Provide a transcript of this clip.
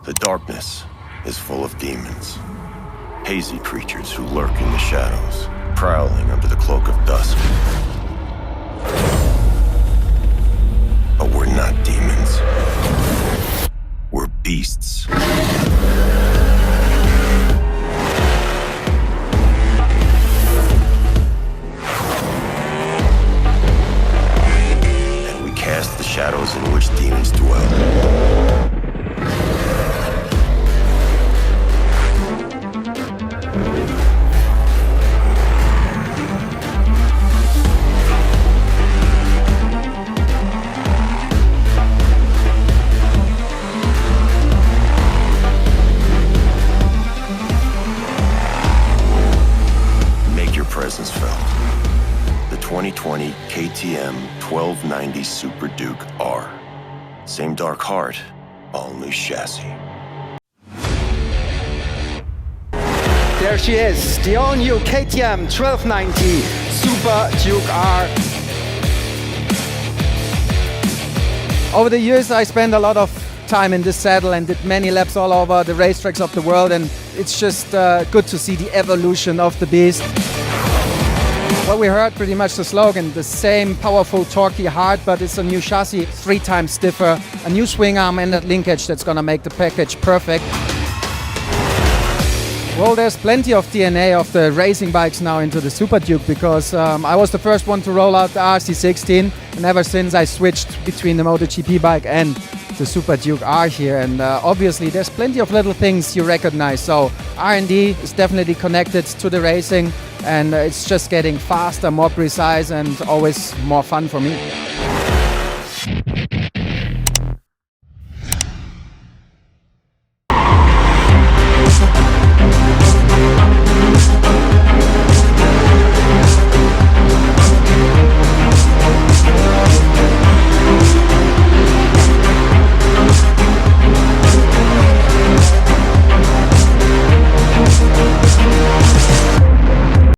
The darkness is full of demons, hazy creatures who lurk in the shadows, prowling under the cloak of dusk. But we're not demons. We're beasts. And we cast the shadows in which demons dwell. Presence felt. The 2020 KTM 1290 Super Duke R. Same dark heart, all new chassis. There she is, the all-new KTM 1290 Super Duke R. Over the years I spent a lot of time in this saddle and did many laps all over the racetracks of the world, and it's just good to see the evolution of the beast. Well, we heard pretty much the slogan, the same powerful, torquey heart, but it's a new chassis, 3 times stiffer, a new swing arm and that linkage that's gonna make the package perfect. Well, there's plenty of DNA of the racing bikes now into the Super Duke, because I was the first one to roll out the RC16, and ever since I switched between the MotoGP bike and the Super Duke R here, and obviously there's plenty of little things you recognize. So R&D is definitely connected to the racing, and it's just getting faster, more precise, and always more fun for me.